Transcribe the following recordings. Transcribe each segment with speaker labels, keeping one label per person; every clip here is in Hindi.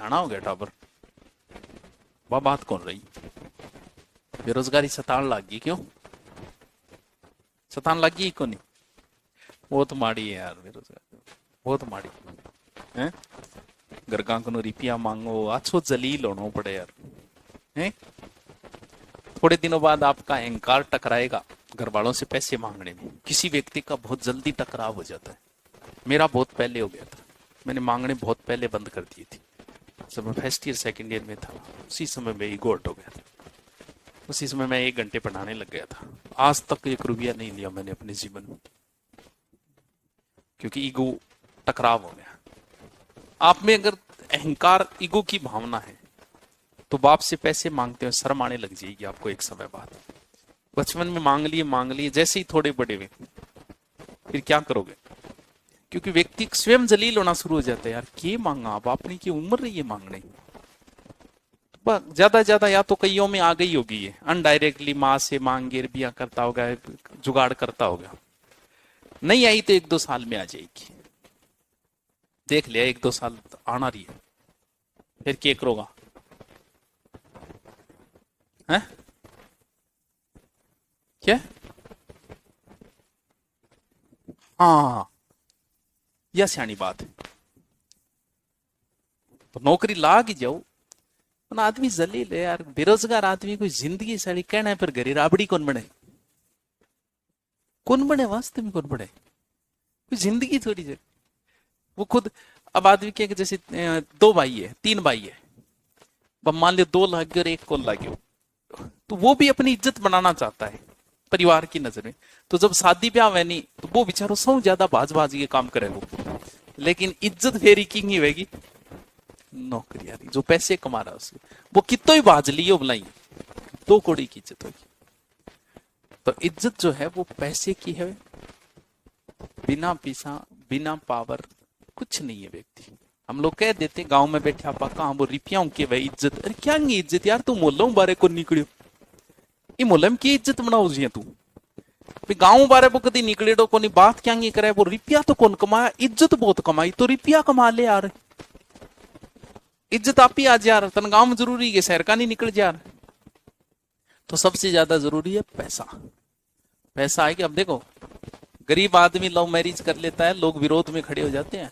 Speaker 1: सियाना हो गया टाबर। वह बात कौन रही? बेरोजगारी सतान लग गई, क्यों सतान लग गई को नहीं? बहुत माड़ी है यार बेरोजगारी, बहुत माड़ी है। गरगा को रिपिया मांगो, आछो जलील होना पड़े यार, हैं? थोड़े दिनों बाद आपका अहंकार टकराएगा घर वालों से पैसे मांगने में। किसी व्यक्ति का बहुत जल्दी टकराव हो जाता है। मेरा बहुत पहले हो गया था, मैंने मांगने बहुत पहले बंद कर दी थी। जब मैं फर्स्ट ईयर सेकंड ईयर में था, उसी समय में ईगो हट हो गया था। उसी समय मैं 1 घंटे पढ़ाने लग गया था। आज तक 1 रुपया नहीं लिया मैंने अपने जीवन में, क्योंकि ईगो टकराव हो गया। आप में अगर अहंकार ईगो की भावना है तो बाप से पैसे मांगते हो शर्म आने लग जाएगी आपको एक समय बाद। बचपन में मांग लिए, जैसे ही थोड़े बड़े हुए फिर क्या करोगे? क्योंकि व्यक्ति स्वयं जलील होना शुरू हो जाता है। यार क्या मांगा अब आपने, की उम्र रही है मांगने। तो ज्यादा ज्यादा या तो कईयों में आ गई होगी ये, अनडायरेक्टली माँ से मांगे बिया करता होगा, जुगाड़ करता होगा। नहीं आई तो 1-2 साल में आ जाएगी। देख लिया 1-2 साल आना रही है, फिर क्या करोगा? है क्या? हाँ, यह सियानी बात है। तो नौकरी लाग ही जाओ, ना आदमी जलील है यार। बेरोजगार आदमी कोई जिंदगी सारी कहना है, पर गरीब राबड़ी कौन बने? कौन बने वास्तव में, कौन बने? कोई जिंदगी थोड़ी है वो खुद। अब आदमी क्या कि जैसे 2 भाई है 3 भाई है, अब मान लो 2 लाख और 1 को लाख, तो वो भी अपनी इज्जत बनाना चाहता है परिवार की नजर में। तो जब शादी ब्याह है नहीं, तो वो बेचारो सौ ज्यादा भाज भाज के काम करे वो, लेकिन इज्जत फेरी की नहीं होगी। नौकरी यारी जो पैसे कमा रहा है उससे, वो कितो ही भाज लियो बुलाई, 2 कौड़ी की इज्जत होगी। तो इज्जत जो है वो पैसे की है। बिना पैसा बिना पावर कुछ नहीं है व्यक्ति। हम लोग कह देते गांव में बैठे आपा कहा वो रिपिया के भाई इज्जत, अरे क्या नहीं इज्जत यार, तू मोहल्लों बारे को निकलियो, ये मोहल्ले में की इज्जत बनाओ जी तू। गांव बारे को कभी निकले तो कोनी बात क्या नहीं करे, वो रिपिया तो कौन कमाया, इज्जत बहुत कमाई, तो रिपिया कमा ले यार। इज्जत आप ही आज यार, तन गांव में जरूरी है, शहर का नहीं निकल जा। तो सबसे ज्यादा जरूरी है पैसा। पैसा है कि अब देखो, गरीब आदमी लव मैरिज कर लेता है, लोग विरोध में खड़े हो जाते हैं।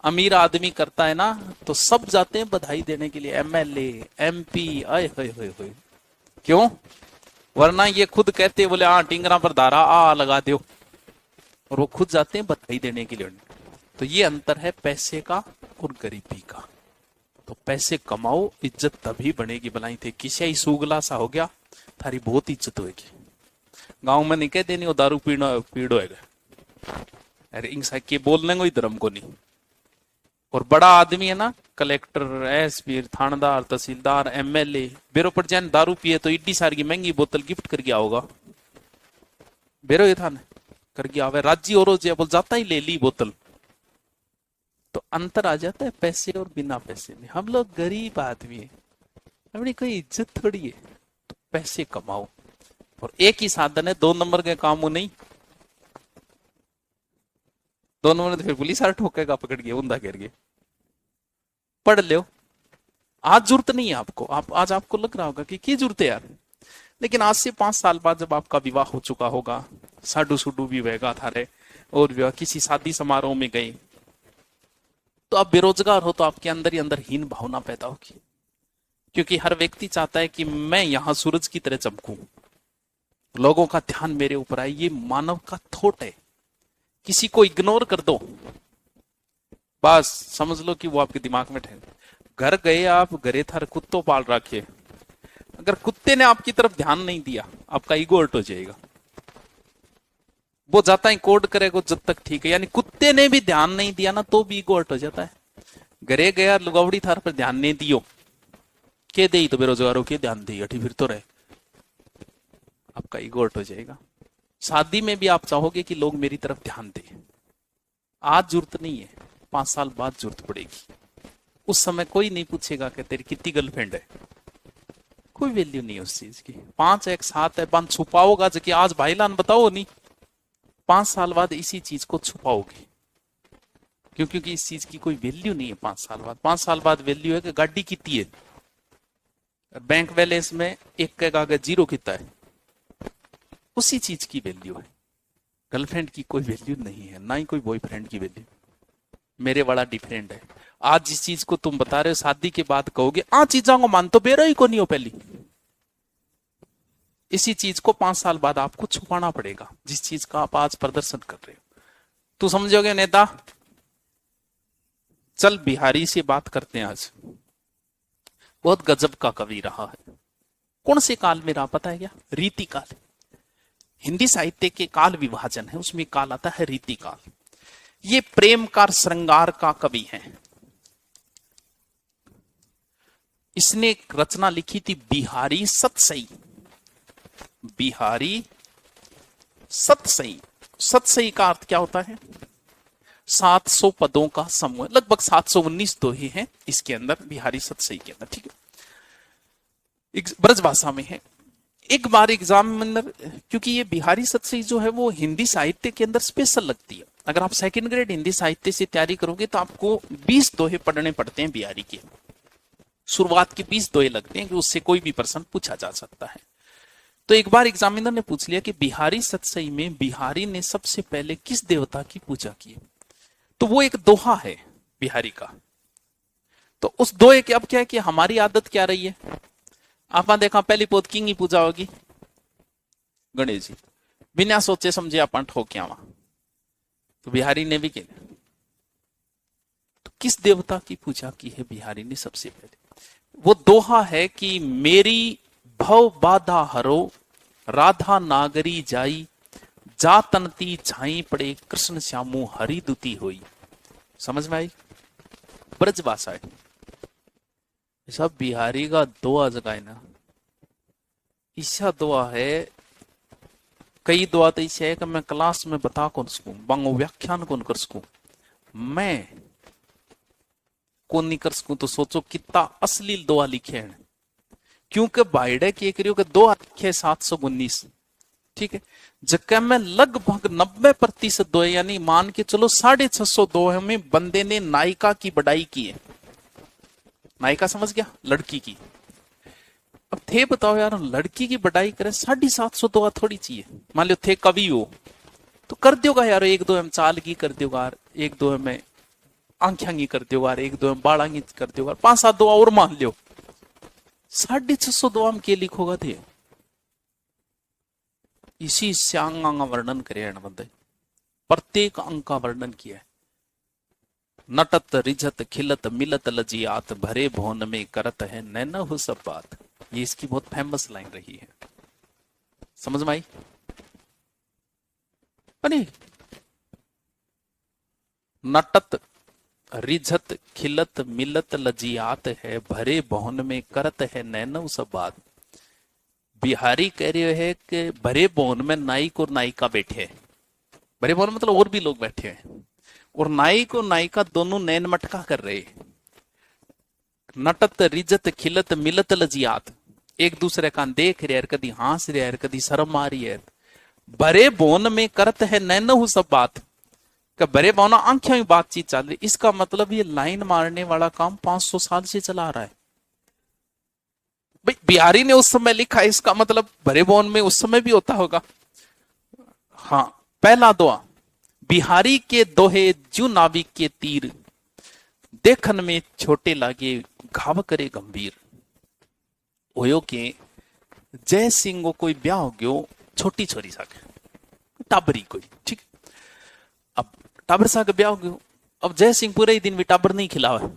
Speaker 1: अमीर आदमी करता है ना, तो सब जाते हैं बधाई देने के लिए, एमएलए एमपी, आए होए। क्यों? वरना ये खुद कहते बोले हाँ टिंगरा पर धारा आ लगा दो, और वो खुद जाते हैं बधाई देने के लिए। तो ये अंतर है पैसे का और गरीबी का। तो पैसे कमाओ, इज्जत तभी बनेगी। बनाई थे किसे ही सूगला सा हो गया, थारी बहुत इज्जत होगी। गांव में नहीं कहते नहीं वो दारू पीड़ो है, अरे इंसान के बोलने को ही धर्म को नहीं। और बड़ा आदमी है ना, कलेक्टर, एसपी, थानेदार, तहसीलदार, एमएलए, बेरो पर जान दारू पिए तो इड्डी सार की महंगी बोतल गिफ्ट कर गया होगा। बेरो ये थाने कर गया आवे राज्य और बोल जाता ही ले ली बोतल। तो अंतर आ जाता है पैसे और बिना पैसे में। हम लोग गरीब आदमी है, अपनी कोई इज्जत थोड़ी है। तो पैसे कमाओ, और एक ही साधन है, 2 नंबर के काम वो नहीं। 2 नंबर तो फिर पुलिस आ ठोकेगा पकड़ के, ऊंधा करके। पढ़ लो, आज जरूरत नहीं है आपको। आप आज आपको लग रहा होगा कि क्या जरूरत है यार, लेकिन आज से 5 साल बाद जब आपका विवाह हो चुका होगा, साडू सुडू भी होगा थारे, और विवाह किसी शादी समारोह में गए, तो आप बेरोजगार हो तो आपके अंदर ही अंदर हीन भावना पैदा होगी। क्योंकि हर व्यक्ति चाहता है कि मैं यहां सूरज की तरह चमकूं, लोगों का ध्यान मेरे ऊपर आए। ये मानव का थॉट है। किसी को इग्नोर कर दो, बस समझ लो कि वो आपके दिमाग में ठहर। घर गए आप, घरे थार कुत्तों पाल रखे, अगर कुत्ते ने आपकी तरफ ध्यान नहीं दिया, आपका ईगो हर्ट हो जाएगा। वो जाता है कोड करेगा जब तक ठीक है, यानी कुत्ते ने भी ध्यान नहीं दिया ना, तो भी ईगो हर्ट हो जाता है। घरे गया लुगावड़ी थार पर ध्यान नहीं दियो, के दे तो बेरोजगारों के ध्यान दी अठी फिर तो रहे, आपका ईगो हर्ट हो जाएगा। शादी में भी आप चाहोगे कि लोग मेरी तरफ ध्यान दें। आज जरूरत नहीं है, 5 साल बाद जरूरत पड़ेगी। उस समय कोई नहीं पूछेगा कि तेरी कितनी गर्लफ्रेंड है, कोई वैल्यू नहीं है उस चीज की। 5 एक 7 है, बंद छुपाओगा जबकि आज भाईलान बताओ नहीं, 5 साल बाद इसी चीज को छुपाओगे, क्योंकि इस चीज की कोई वैल्यू नहीं है 5 साल बाद। 5 साल बाद वैल्यू है कि गाड़ी कितनी है, बैंक बैलेंस में एक के कागज जीरो कितना है, उसी चीज की वैल्यू है। गर्लफ्रेंड की कोई वैल्यू नहीं है, ना ही कोई बॉयफ्रेंड की वैल्यू। मेरे वाला डिफरेंट है। आज जिस चीज को तुम बता रहे हो शादी के बाद कहोगे आ चीजों को मान तो बेरो ही को नहीं हो पहली, इसी चीज को 5 साल बाद आपको छुपाना पड़ेगा, जिस चीज का आप आज प्रदर्शन कर रहे हो। तू समझोगे नेता। चल बिहारी से बात करते हैं आज। बहुत गजब का कवि रहा है। कौन से काल में रहा पता है क्या? रीति काल। हिंदी साहित्य के काल विभाजन है, उसमें काल आता है रीति काल। ये प्रेम का श्रृंगार का कवि है। इसने एक रचना लिखी थी बिहारी सतसई। बिहारी सतसई। सतसई का अर्थ क्या होता है? 700 पदों का समूह, लगभग 719 दोहे हैं इसके अंदर, बिहारी सतसई के अंदर। ठीक है, ब्रजभाषा में है। एक बार एग्जाम में अंदर, क्योंकि ये बिहारी सतसई जो है वो हिंदी साहित्य के अंदर स्पेशल लगती है। अगर आप सेकंड ग्रेड हिंदी साहित्य से तैयारी करोगे तो आपको 20 दोहे पढ़ने पड़ते हैं बिहारी के। शुरुआत के 20 दोहे लगते हैं कि उससे कोई भी प्रश्न पूछा जा सकता है। तो एक बार एग्जामिनर ने पूछ लिया कि बिहारी सतसई में बिहारी ने सबसे पहले किस देवता की पूजा की? तो वो एक दोहा है बिहारी का। तो उस दोहे के अब क्या है कि हमारी आदत क्या रही है, आपने देखा पहली पोत किंग की पूजा होगी, गणेश जी, बिना सोचे समझे आप ठोक्या वहां। तो बिहारी ने भी किया। तो किस देवता की पूजा की है बिहारी ने सबसे पहले? वो दोहा है कि मेरी भव बाधा हरो, राधा नागरी जाई, जा तनती झाई पड़े, कृष्ण श्यामू हरि दुती होई। समझ में आई? ब्रजभाषा है सब। बिहारी का दुआ जगह है ना, ईसा दुआ है। कई दुआ तो ऐसे है कि मैं क्लास में बता कौन सकूं, बांगो व्याख्यान कौन कर सकूं, मैं कौन नहीं कर सकूं। तो सोचो कितना अश्लील दुआ लिखे हैं, क्योंकि बाइडे के करियो के दुआ लिखे 719। ठीक है, जबकि में लगभग 90% दोहे, यानी मान के चलो 650 दोहे में बंदे ने नायिका की बढ़ाई की है। नायिका समझ गया, लड़की की। अब थे बताओ यार, लड़की की बढ़ाई करे 750 दोहा थोड़ी चाहिए। मान लो थे कवि हो तो कर दोगा यार, एक दो में चाल की कर दोगा, एक दो में आंख्यांगी कर दोगा, एक दो में बाड़ांगी कर दोगा, 5-7 दुआ और मान लो। 650 दुआ में के लिखोगा थे? इसी से अंग वर्णन करे बंदे, प्रत्येक अंग का वर्णन किया है। नटत रिझत खिलत मिलत लजियात, भरे भोन में करत है नैन हो सब बात। ये इसकी बहुत फेमस लाइन रही है। समझ में आई? नहीं, नटत रिझत खिलत मिलत लजियात है, भरे भवन में करत है नैनव सब बात। बिहारी कह रहे है कि भरे भवन में नायक और नायिका बैठे हैं। भरे भवन मतलब और भी लोग बैठे हैं, और नायक और नायिका दोनों नैन मटका कर रहे हैं। नटत रिझत खिलत मिलत लजियात, एक दूसरे का देख रहे, कदी हंस रहे, कदी शर्म आ रही है। भरे भवन में करत है नैनव सब बात, बरे बौना आंखों में बातचीत चल रही। इसका मतलब ये लाइन मारने वाला काम 500 साल से चला रहा है। भाई बिहारी ने उस समय लिखा, इसका मतलब भरे बौन में उस समय भी होता होगा। हाँ, पहला दुआ, बिहारी के दोहे जू नाविक के तीर, देखन में छोटे लागे घाव करे गंभीर। ओयो के जय सिंह को कोई ब्याह हो गयो, छोटी छोरी साके टाबरी कोई, ठीक। अब टाबर सा का ब्याह हो गयो, अब जय सिंह पूरे ही दिन भी टाबर नहीं खिलावा,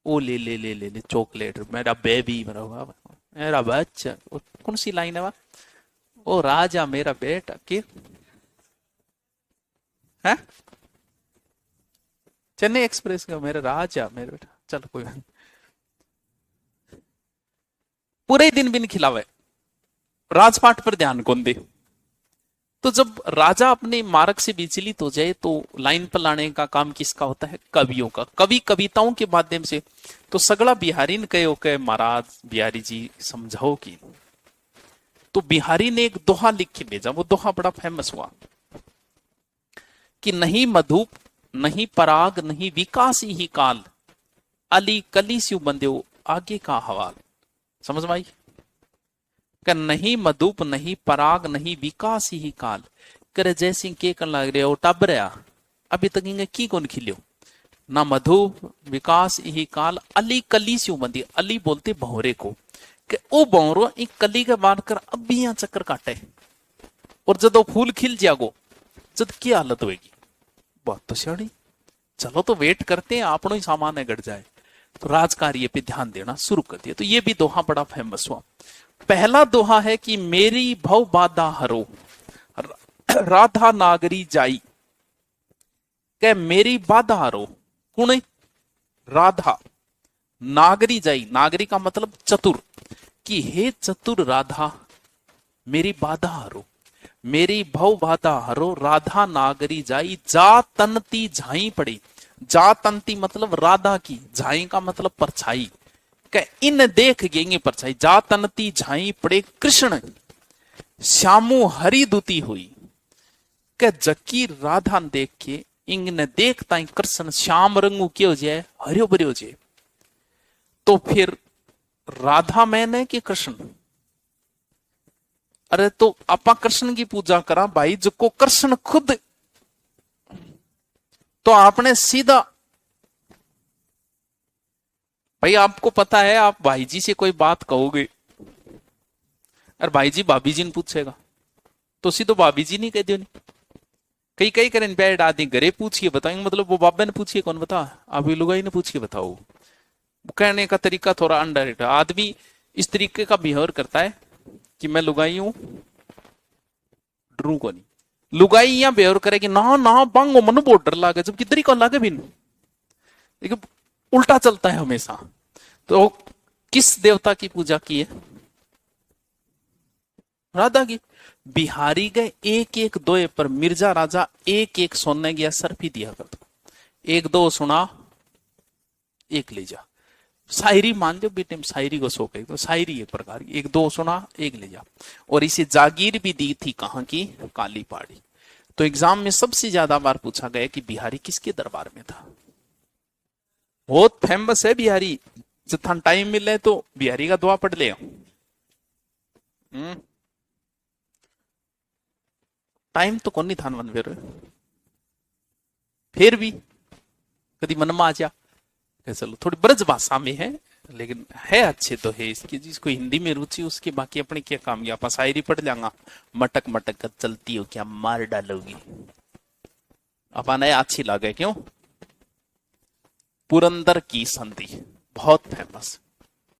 Speaker 1: ओ ले ले ले ले ले चॉकलेट, मेरा बेबी, मेरा बच्चा। कौन सी लाइन है वह? ओ राजा मेरा बेटा के है, चेन्नई एक्सप्रेस का मेरा राजा मेरा बेटा। चलो कोई बात, पूरे दिन भी नहीं खिलावे, राजपाट पर ध्यान कौन दे। तो जब राजा अपने मार्ग से विचलित हो जाए तो लाइन पर लाने का काम किसका होता है? कवियों का। कवि कविताओं के माध्यम से। तो सगड़ा बिहारी ने कहो के महाराज बिहारी जी समझाओ की। तो बिहारी ने एक दोहा लिख के भेजा, वो दोहा बड़ा फेमस हुआ कि नहीं मधु नहीं पराग नहीं विकास ही काल, अली कली स्यू बंदे आगे का हवाल। समझ में आई? कर नहीं मधुप नहीं पराग नहीं विकास ही काल, करे जैसी के कर लग रहे हो टब रहा अभी तक इंगे की कौन खिलियो ना मधु विकास ही काल, अली कली स्यू बंदी, अली बोलते भौरे को कि ओ भौरो एक कली के बार कर अभी यहां चक्कर काटे और जब फूल खिल जागो जब की हालत होगी। बात तो सियाड़ी, चलो तो वेट करते हैं आपनो ही सामान है गड़ जाए। तो राजकार्य पे ध्यान देना शुरू कर दिया। तो ये भी दोहा बड़ा फेमस हुआ। पहला दोहा है कि मेरी भव बाधा हरो राधा नागरी जाई, के मेरी बाधा हरो कुण राधा नागरी जाई, नागरी का मतलब चतुर, कि हे चतुर राधा मेरी बाधा हरो, मेरी भव बाधा हरो राधा नागरी जाई, जा तनती झाई पड़ी, जा तनती मतलब राधा की, झाई का मतलब परछाई, के इन देख गेंगे परछाई, जा तनती झाई पड़े कृष्ण श्यामु हरि दुती हुई, के जकी राधा देख के इंगने देखता कृष्ण श्याम रंगू क्यों जाए हरियो भरियो जाए। तो फिर राधा मैंने कि कृष्ण? अरे तो आपा कृष्ण की पूजा करा भाई, जो कृष्ण खुद, तो आपने सीधा भाई आपको पता है आप भाई जी से कोई बात कहोगे और भाई जी भाभी जी ने पूछेगा तो सीधो भाभी जी नहीं कह दियो नहीं, कई कई करें बैठ आदि घरे पूछिए बताएंगे, मतलब वो बाबा ने पूछिए कौन बता, अभी लुगाई ने पूछिए बताओ। कहने का तरीका थोड़ा अनडायरेक्ट, आदमी इस तरीके का बिहेव करता है कि मैं लुगाई हूं डरू को नहीं, लुगाई या बिहेव करेगी ना ना बांगो मन बहुत डर लागे, जब किधर को लागे भी लेकिन उल्टा चलता है हमेशा। तो किस देवता की पूजा की है? राधा की। बिहारी गए एक एक दोए पर मिर्जा राजा एक एक सोने गया सरफी दिया करता, एक दो सुना एक ले जा, शायरी मान लो बेटे शायरी को सो तो शायरी एक प्रकार की, एक दो सुना एक ले जा। और इसे जागीर भी दी थी कहां की? काली पहाड़ी। तो एग्जाम में सबसे ज्यादा बार पूछा गया कि बिहारी किसके दरबार में था। बहुत फेमस है बिहारी, जब टाइम मिले तो बिहारी का दुआ पढ़ ले। टाइम तो कौन नहीं था मन फिर भी कभी मन में आ जा, चलो थोड़ी ब्रज भाषा में है लेकिन है अच्छे तो है इसकी, जिसको हिंदी में रुचि उसकी बाकी अपने क्या काम गया, आप शायरी पढ़ जाऊंगा, मटक मटक कर चलती हो क्या मार डालोगी, अपन अच्छी लगे क्यों? पुरंदर की संधि बहुत फेमस।